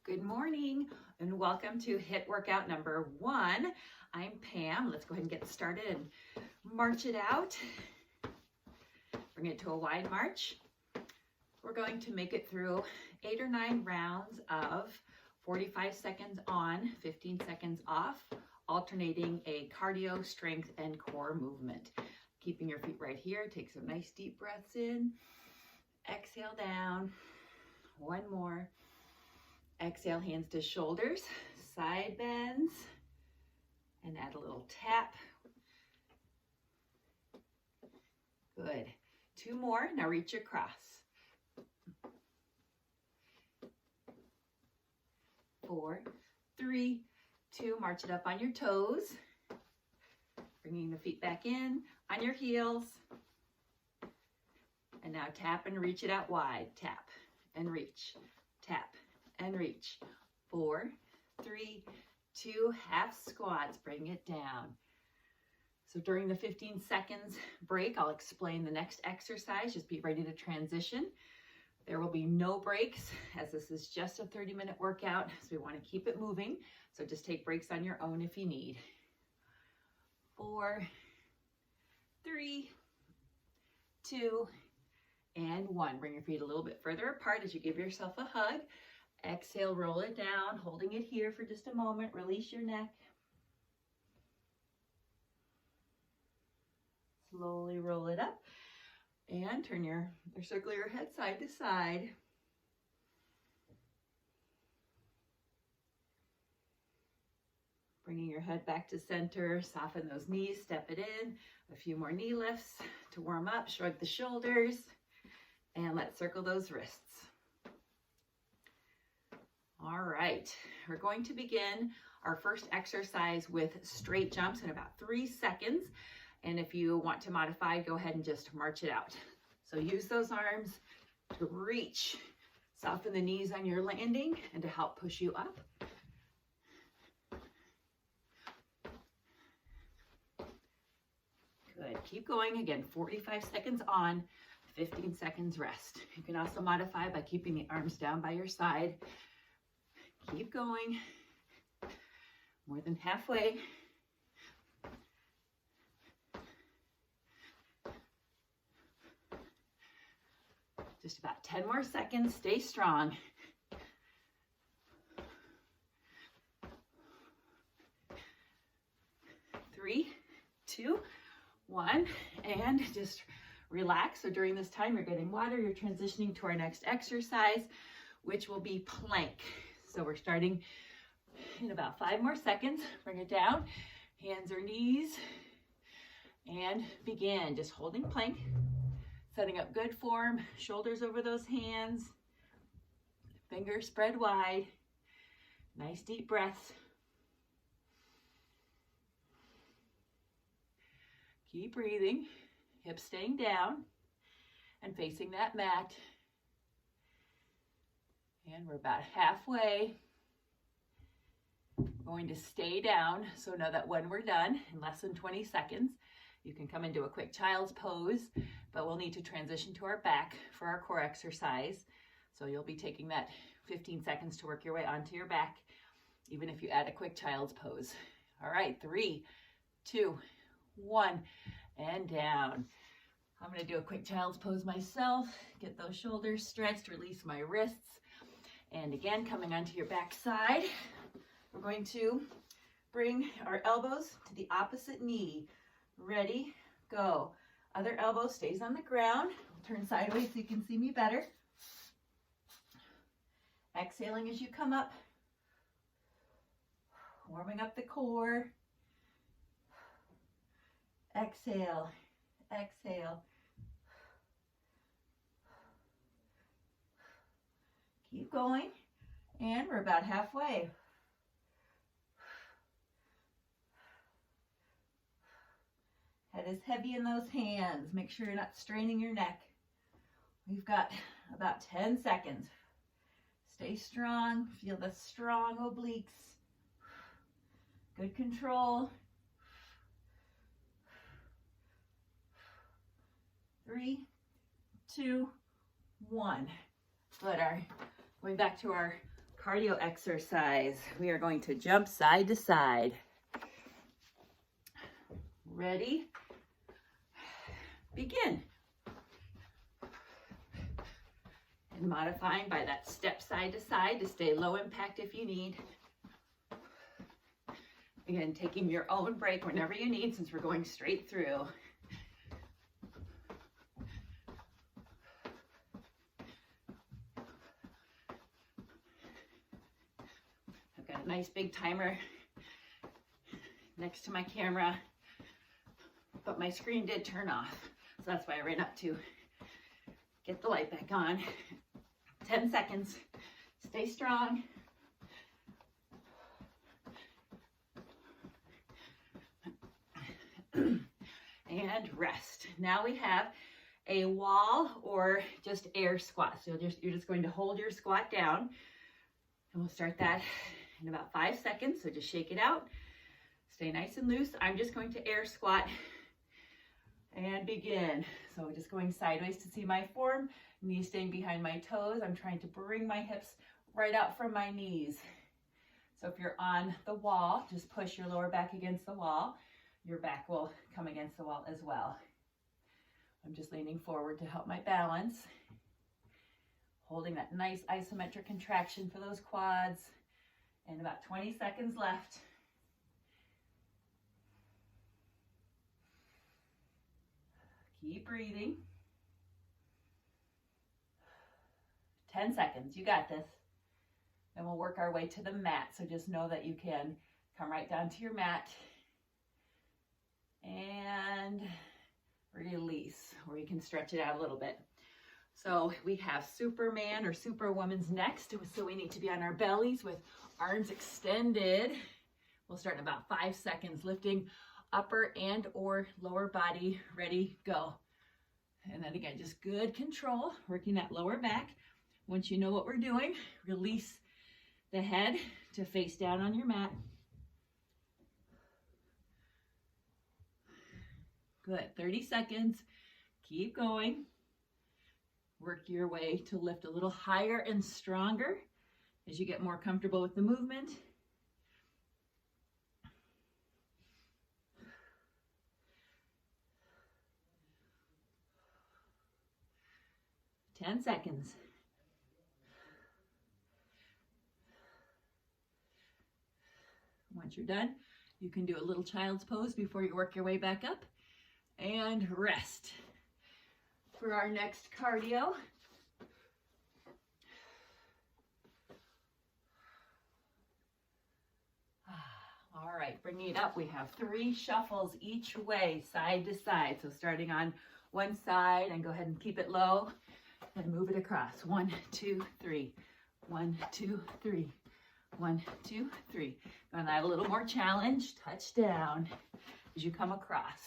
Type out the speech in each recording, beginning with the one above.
Good morning and welcome to HIIT workout number 1. I'm Pam. Let's go ahead and get started and march it out. Bring it to a wide march. We're going to make it through 8 or 9 rounds of 45 seconds on, 15 seconds off, alternating a cardio, strength, and core movement. Keeping your feet right here. Take some nice deep breaths in. Exhale down. One more. Exhale, hands to shoulders, side bends, and add a little tap. Good. 2 more. Now reach across. 4, 3, 2. March it up on your toes. Bringing the feet back in on your heels. And now tap and reach it out wide. Tap and reach. Tap and reach. 4, 3, 2, half squats. Bring it down. So during the 15 seconds break, I'll explain the next exercise. Just be ready to transition. There will be no breaks as this is just a 30-minute workout. So we want to keep it moving. So just take breaks on your own if you need. 4, 3, 2, and 1. Bring your feet a little bit further apart as you give yourself a hug. Exhale, roll it down, holding it here for just a moment. Release your neck. Slowly roll it up and turn or circle your head side to side. Bringing your head back to center, soften those knees, step it in. A few more knee lifts to warm up, shrug the shoulders, and let's circle those wrists. All right, we're going to begin our first exercise with straight jumps in about 3 seconds. And if you want to modify, go ahead and just march it out. So use those arms to reach, soften the knees on your landing and to help push you up. Good, keep going. Again, 45 seconds on, 15 seconds rest. You can also modify by keeping the arms down by your side. Keep going, more than halfway. Just about 10 more seconds, stay strong. 3, 2, 1, and just relax. So during this time, you're getting water, you're transitioning to our next exercise, which will be plank. So we're starting in about 5 more seconds. Bring it down, hands or knees, and begin. Just holding plank, setting up good form, shoulders over those hands, fingers spread wide, nice deep breaths. Keep breathing, hips staying down and facing that mat. And we're about halfway. We're going to stay down. So know that when we're done, in less than 20 seconds, you can come into a quick child's pose, but we'll need to transition to our back for our core exercise. So you'll be taking that 15 seconds to work your way onto your back, even if you add a quick child's pose. All right, 3, 2, 1, and down. I'm going to do a quick child's pose myself. Get those shoulders stretched, release my wrists. And again, coming onto your back side, we're going to bring our elbows to the opposite knee. Ready, go. Other elbow stays on the ground. Turn sideways so you can see me better. Exhaling as you come up. Warming up the core. Exhale, exhale. Keep going, and we're about halfway. Head is heavy in those hands. Make sure you're not straining your neck. We've got about 10 seconds. Stay strong. Feel the strong obliques. Good control. 3, 2, 1. Good. Going back to our cardio exercise. We are going to jump side to side. Ready? Begin. And modifying by that step side to side to stay low impact if you need. Again, taking your own break whenever you need since we're going straight through. I've got a nice big timer next to my camera, but my screen did turn off. So that's why I ran up to get the light back on. 10 seconds. Stay strong. And rest. Now we have a wall or just air squat. So you're just going to hold your squat down, and we'll start that in about 5 seconds. So just shake it out. Stay nice and loose. I'm just going to air squat and begin. So just going sideways to see my form, knees staying behind my toes. I'm trying to bring my hips right out from my knees. So if you're on the wall, just push your lower back against the wall. Your back will come against the wall as well. I'm just leaning forward to help my balance. Holding that nice isometric contraction for those quads. And about 20 seconds left. Keep breathing. 10 seconds, you got this. And we'll work our way to the mat. So just know that you can come right down to your mat and release, or you can stretch it out a little bit. So we have Superman or Superwoman's next. So we need to be on our bellies with arms extended. We'll start in about 5 seconds, lifting upper and or lower body. Ready, go. And then again, just good control, working that lower back. Once you know what we're doing, release the head to face down on your mat. Good, 30 seconds. Keep going. Work your way to lift a little higher and stronger as you get more comfortable with the movement. Ten seconds. Once you're done, you can do a little child's pose before you work your way back up. And rest. For our next cardio, all right, bringing it up, we have 3 shuffles each way, side to side. So starting on one side, and go ahead and keep it low, and move it across. 1, 2, 3. 1, 2, 3. 1, 2, 3. Gonna add a little more challenge. Touch down as you come across.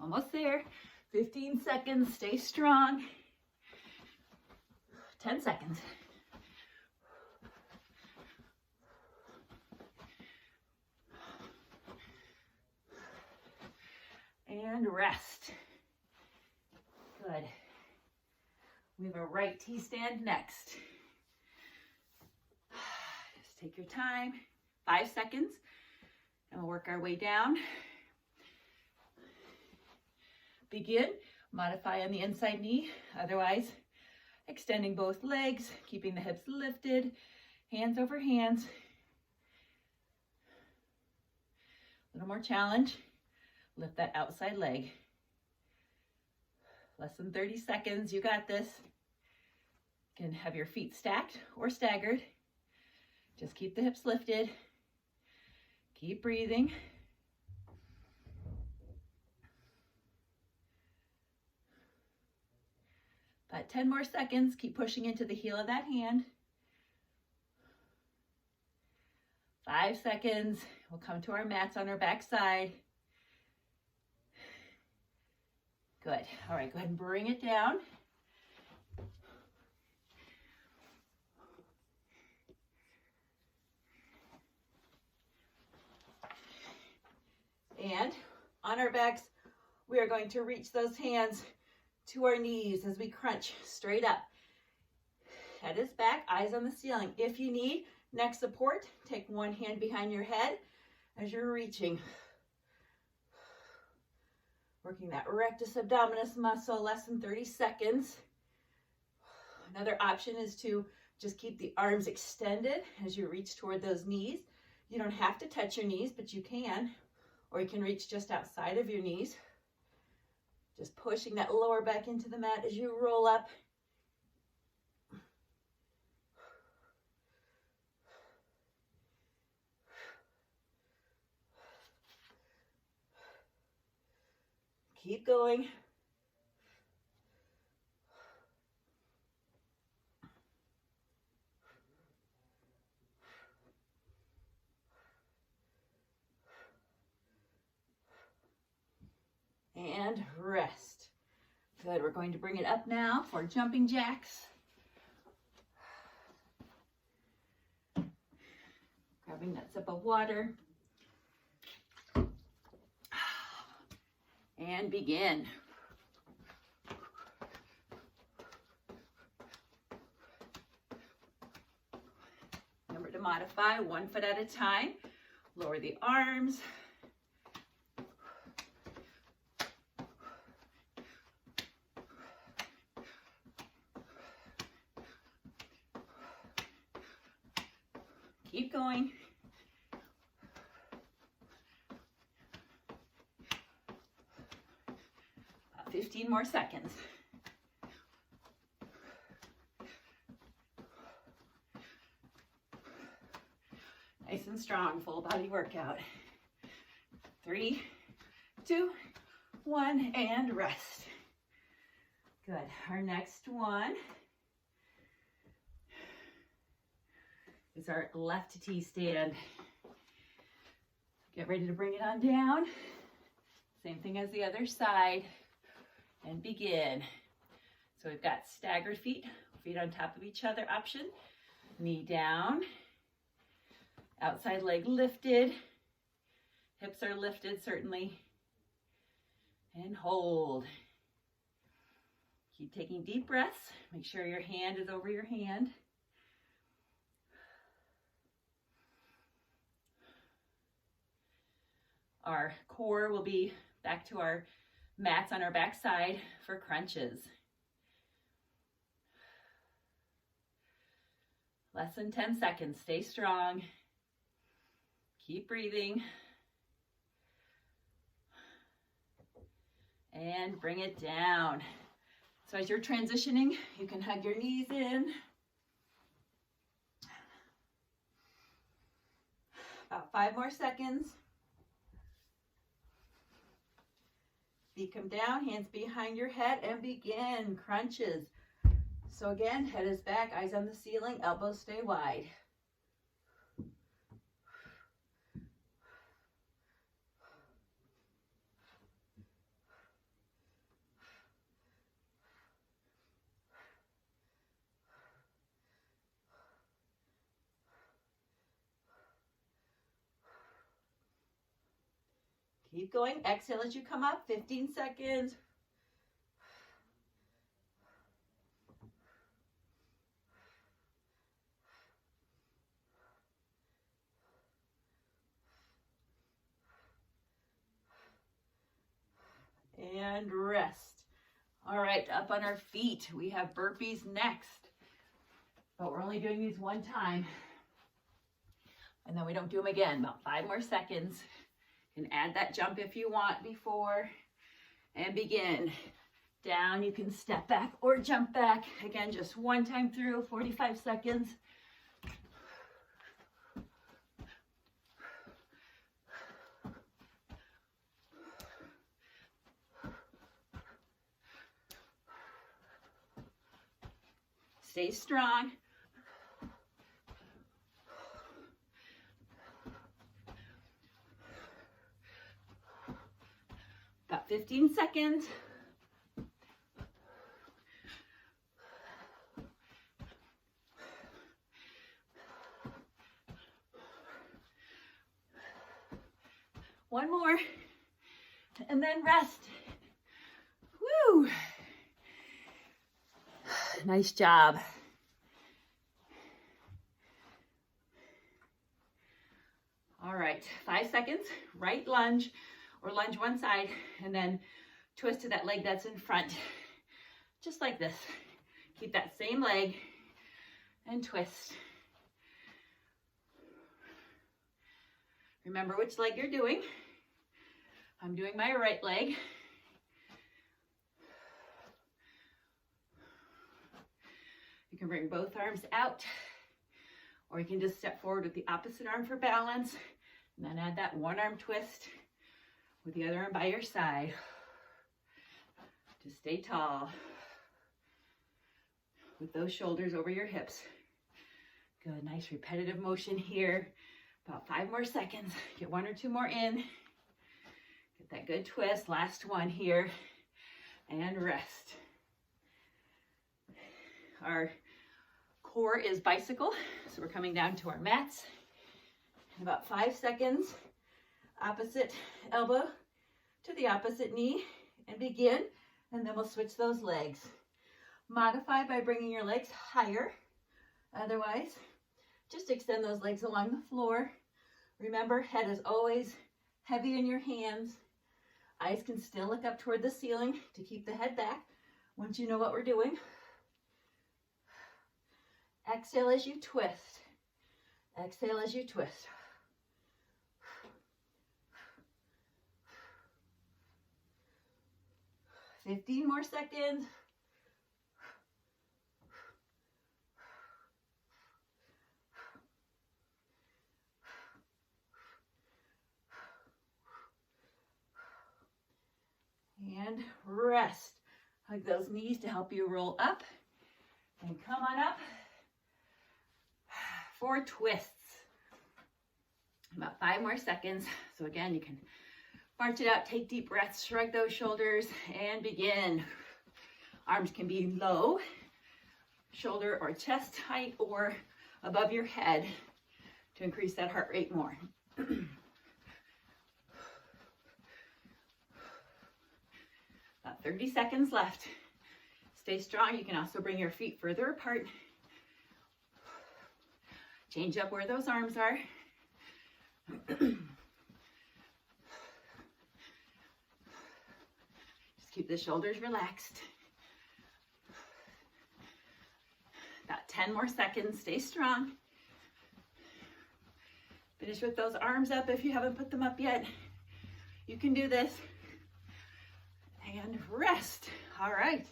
Almost there. 15 seconds. Stay strong. 10 seconds. And rest. Good. We have a right T-stand next. Just take your time. 5 seconds. And we'll work our way down. Begin. Modify on the inside knee. Otherwise, extending both legs, keeping the hips lifted, hands over hands. A little more challenge. Lift that outside leg. Less than 30 seconds. You got this. You can have your feet stacked or staggered. Just keep the hips lifted. Keep breathing. About 10 more seconds. Keep pushing into the heel of that hand. 5 seconds. We'll come to our mats on our back side. Good. All right, go ahead and bring it down. on our backs, we are going to reach those hands to our knees as we crunch straight up. Head is back, eyes on the ceiling. If you need neck support, take one hand behind your head as you're reaching. Working that rectus abdominis muscle, less than 30 seconds. Another option is to just keep the arms extended as you reach toward those knees. You don't have to touch your knees, but you can, or you can reach just outside of your knees. Just pushing that lower back into the mat as you roll up. Keep going. And rest. Good, we're going to bring it up now for jumping jacks. Grabbing that sip of water. And begin. Remember to modify 1 foot at a time. Lower the arms. Keep going. About 15 more seconds. Nice and strong, full body workout. 3, 2, 1, and rest. Good. Our next one is our left T stand. Get ready to bring it on down. Same thing as the other side. And begin. So we've got staggered feet on top of each other option. Knee down. Outside leg lifted. Hips are lifted certainly. And hold. Keep taking deep breaths. Make sure your hand is over your hand. Our core will be back to our mats on our back side for crunches. Less than 10 seconds. Stay strong. Keep breathing. And bring it down. So as you're transitioning, you can hug your knees in. About 5 more seconds. Feet come down, hands behind your head, and begin crunches. So again, head is back, eyes on the ceiling, elbows stay wide. Keep going. Exhale as you come up. 15 seconds. And rest. All right, up on our feet. We have burpees next. But we're only doing these one time. And then we don't do them again. About 5 more seconds. You can add that jump if you want before. And begin. Down, you can step back or jump back. Again, just one time through, 45 seconds. Stay strong. About 15 seconds. One more. and then rest. Woo! Nice job. All right, 5 seconds, right lunge or lunge one side and then twist to that leg that's in front, just like this. Keep that same leg and twist. Remember which leg you're doing. I'm doing my right leg. You can bring both arms out, or you can just step forward with the opposite arm for balance, and then add that one arm twist with the other arm by your side. Just stay tall with those shoulders over your hips. Good, nice repetitive motion here. About 5 more seconds. Get 1 or 2 more in. Get that good twist. Last one here. And rest. Our core is bicycle, so we're coming down to our mats. In about 5 seconds, opposite elbow to the opposite knee, and begin, and then we'll switch those legs. Modify by bringing your legs higher. Otherwise, just extend those legs along the floor. Remember, head is always heavy in your hands. Eyes can still look up toward the ceiling to keep the head back once you know what we're doing. Exhale as you twist. Exhale as you twist. "15 more seconds. And rest. Hug those knees to help you roll up. And come on up for twists. About 5 more seconds. So again, you can march it out, take deep breaths, shrug those shoulders, and begin. Arms can be low, shoulder or chest height, or above your head to increase that heart rate more. About 30 seconds left. Stay strong. You can also bring your feet further apart. Change up where those arms are. Just keep the shoulders relaxed. About 10 more seconds. Stay strong. Finish with those arms up if you haven't put them up yet. You can do this. And rest. All right.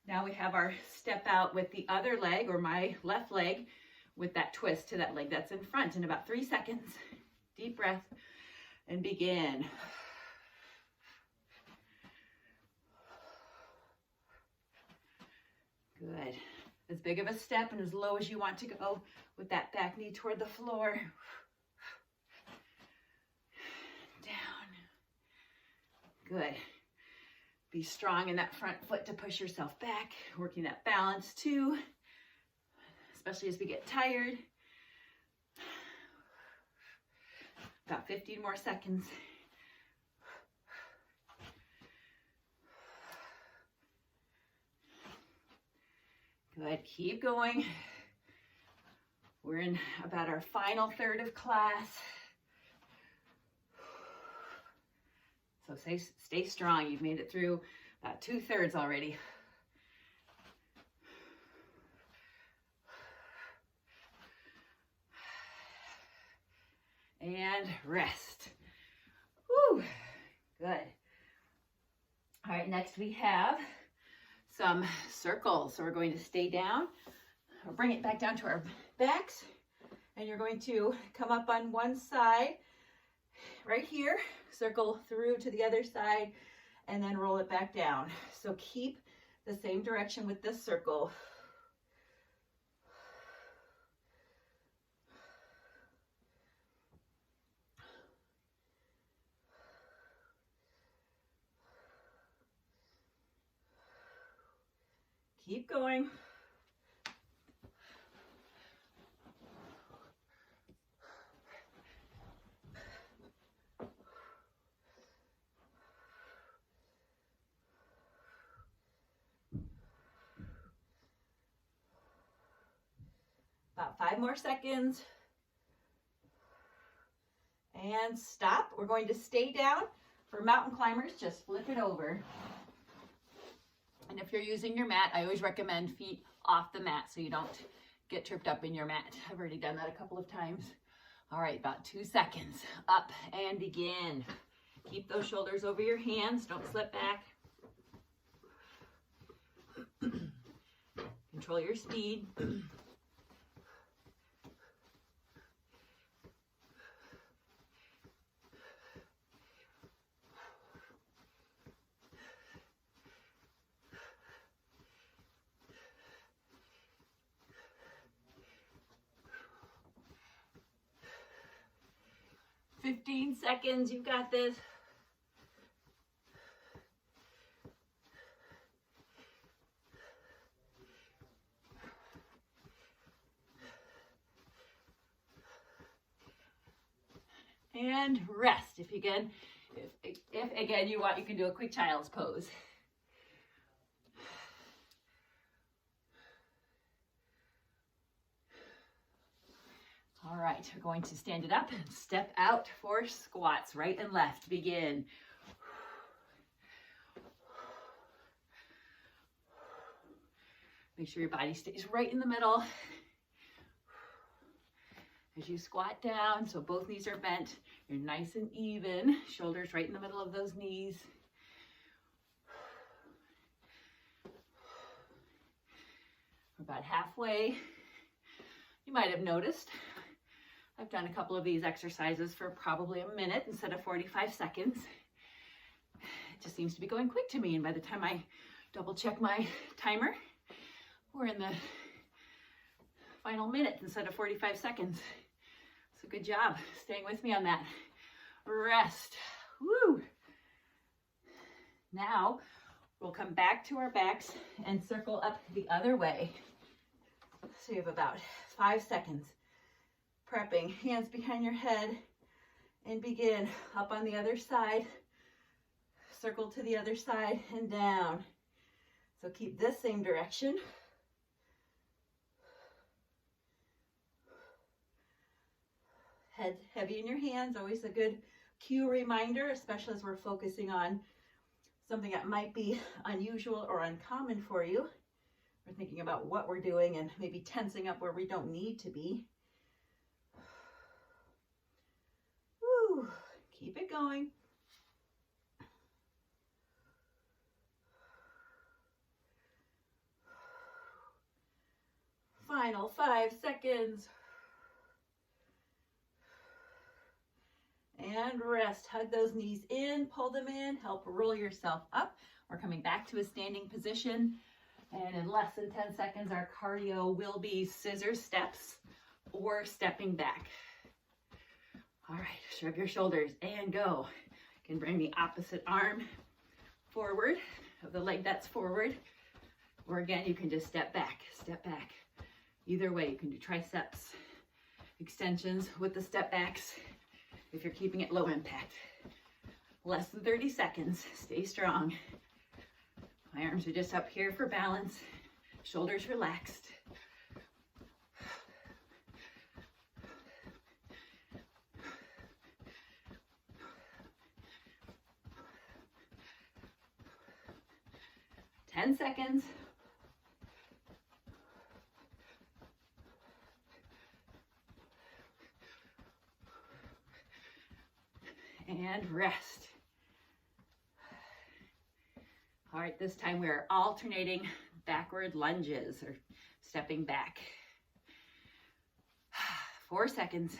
Now we have our step out with the other leg, or my left leg, with that twist to that leg that's in front in about 3 seconds. Deep breath and begin. Good. As big of a step and as low as you want to go with that back knee toward the floor. Good. Be strong in that front foot to push yourself back, working that balance too, especially as we get tired. About 15 more seconds. Good, keep going. We're in about our final third of class. So stay strong. You've made it through about 2/3 already. And rest. Woo, good. All right, next we have some circles. So we're going to stay down, or bring it back down to our backs, and you're going to come up on one side right here, circle through to the other side, and then roll it back down. So keep the same direction with this circle. Keep going. About 5 more seconds. And stop. We're going to stay down. For mountain climbers, just flip it over. And if you're using your mat, I always recommend feet off the mat so you don't get tripped up in your mat. I've already done that a couple of times. All right, about 2 seconds. Up and begin. Keep those shoulders over your hands. Don't slip back. Control your speed. 15 seconds, you got this. And rest. If again you want, you can do a quick child's pose. All right, we're going to stand it up and step out for squats, right and left. Begin. Make sure your body stays right in the middle. As you squat down, so both knees are bent, you're nice and even, shoulders right in the middle of those knees. We're about halfway. You might have noticed I've done a couple of these exercises for probably a minute instead of 45 seconds. It just seems to be going quick to me, and by the time I double check my timer, we're in the final minute instead of 45 seconds. So good job staying with me on that. Rest. Woo! Now we'll come back to our backs and circle up the other way. So you have about 5 seconds. Prepping, hands behind your head, and begin up on the other side. Circle to the other side and down. So keep this same direction. Head heavy in your hands, always a good cue reminder, especially as we're focusing on something that might be unusual or uncommon for you. We're thinking about what we're doing and maybe tensing up where we don't need to be. Woo. Keep it going. Final 5 seconds. And rest. Hug those knees in, pull them in, help roll yourself up. We're coming back to a standing position. And in less than 10 seconds, our cardio will be scissor steps or stepping back. All right, shrug your shoulders and go. You can bring the opposite arm forward of the leg that's forward. Or again, you can just step back, step back. Either way, you can do triceps extensions with the step backs if you're keeping it low impact. Less than 30 seconds, stay strong. My arms are just up here for balance, shoulders relaxed. Ten seconds. And rest. All right, this time we're alternating backward lunges or stepping back. 4 seconds.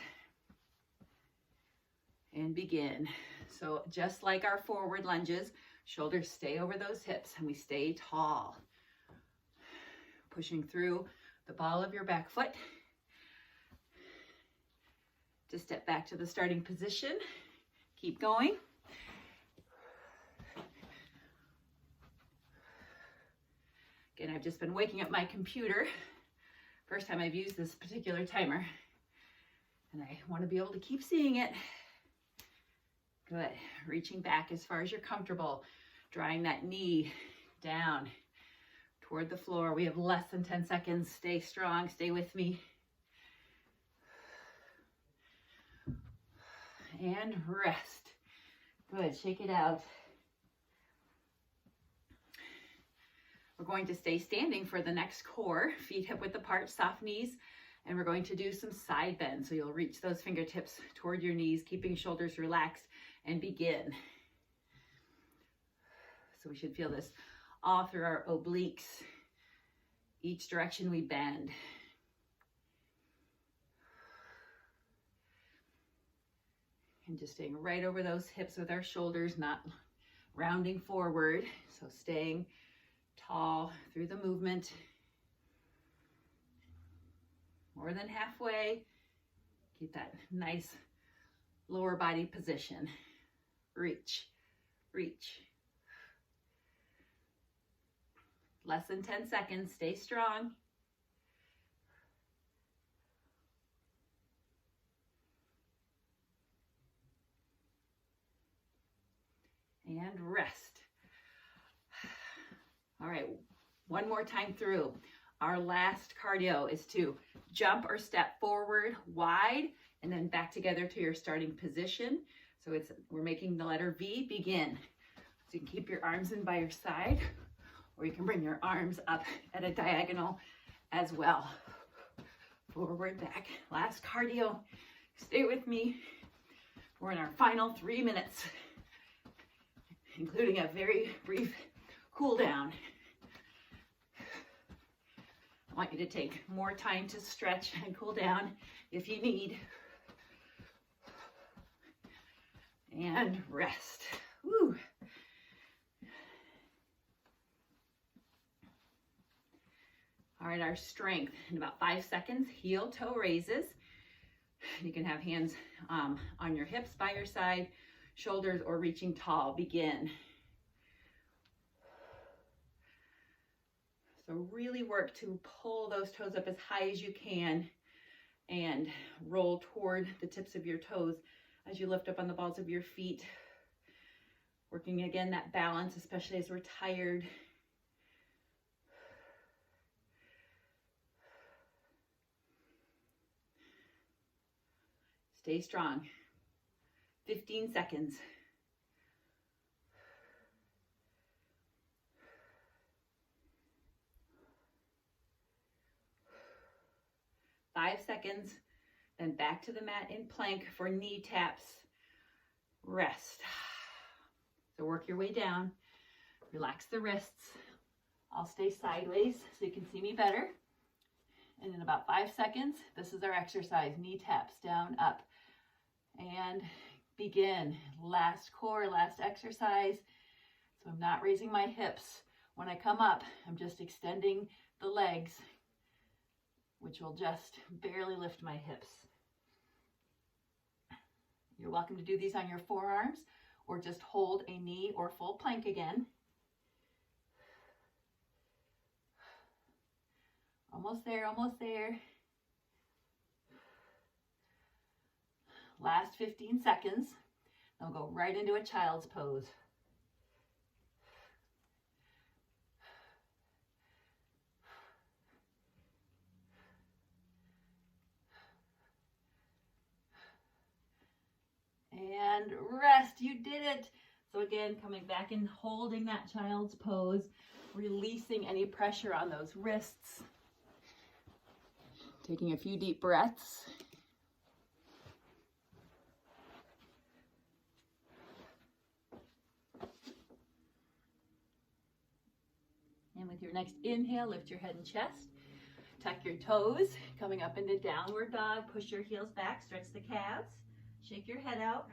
And begin. So just like our forward lunges, shoulders stay over those hips and we stay tall. Pushing through the ball of your back foot to step back to the starting position. Keep going. Again, I've just been waking up my computer. First time I've used this particular timer. And I want to be able to keep seeing it. Good. Reaching back as far as you're comfortable. Drawing that knee down toward the floor. We have less than 10 seconds. Stay strong. Stay with me. and rest. Good, shake it out. We're going to stay standing for the next core, feet hip width apart, soft knees, and we're going to do some side bends. So you'll reach those fingertips toward your knees, keeping shoulders relaxed, and begin. So we should feel this all through our obliques, each direction we bend. And just staying right over those hips with our shoulders, not rounding forward. So staying tall through the movement. More than halfway. Keep that nice lower body position. Reach, reach. Less than 10 seconds. Stay strong. And rest. All right, one more time through. Our last cardio is to jump or step forward wide and then back together to your starting position. So we're making the letter V, begin. So you can keep your arms in by your side, or you can bring your arms up at a diagonal as well. Forward, back. Last cardio. Stay with me. We're in our final 3 minutes, including a very brief cool down. I want you to take more time to stretch and cool down if you need. And rest. Woo. All right, our strength in about 5 seconds, heel toe raises. You can have hands on your hips by your side, shoulders, or reaching tall. Begin. So really work to pull those toes up as high as you can and roll toward the tips of your toes as you lift up on the balls of your feet. Working again that balance, especially as we're tired. Stay strong. 15 seconds. Five seconds, then back to the mat in plank for knee taps. Rest. So work your way down. Relax the wrists. I'll stay sideways so you can see me better. And in about 5 seconds, this is our exercise. Knee taps, down, up. And begin. Last core, last exercise. So I'm not raising my hips. When I come up, I'm just extending the legs, which will just barely lift my hips. You're welcome to do these on your forearms or just hold a knee or full plank again. Almost there, almost there. Last 15 seconds. Then we'll go right into a child's pose. And rest. You did it. So again, coming back and holding that child's pose, releasing any pressure on those wrists. Taking a few deep breaths. And with your next inhale, lift your head and chest. Tuck your toes, coming up into downward dog. Push your heels back, stretch the calves. Shake your head out.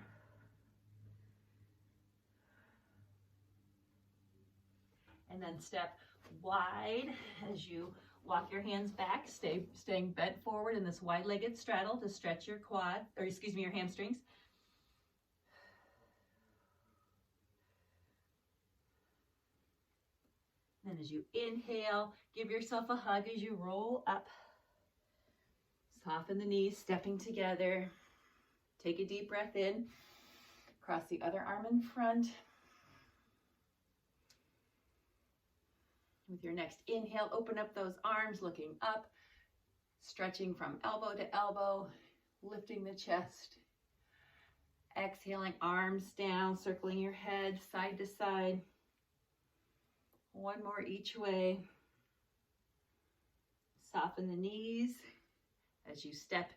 And then step wide as you walk your hands back, staying bent forward in this wide-legged straddle to stretch your quad, or excuse me, your hamstrings. Then as you inhale, give yourself a hug as you roll up. Soften the knees, stepping together. Take a deep breath in. Cross the other arm in front. With your next inhale, open up those arms, looking up, stretching from elbow to elbow, lifting the chest. Exhaling, arms down, circling your head side to side. One more each way. Soften the knees as you step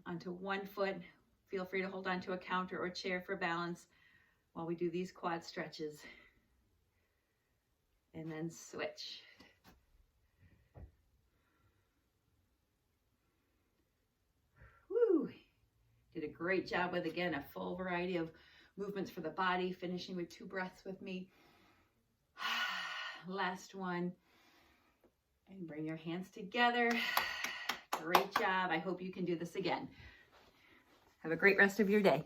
onto one foot. Feel free to hold on to a counter or chair for balance while we do these quad stretches. And then switch. Woo! Did a great job with, again, a full variety of movements for the body, finishing with 2 breaths with me. Last one. And bring your hands together. Great job. I hope you can do this again. Have a great rest of your day.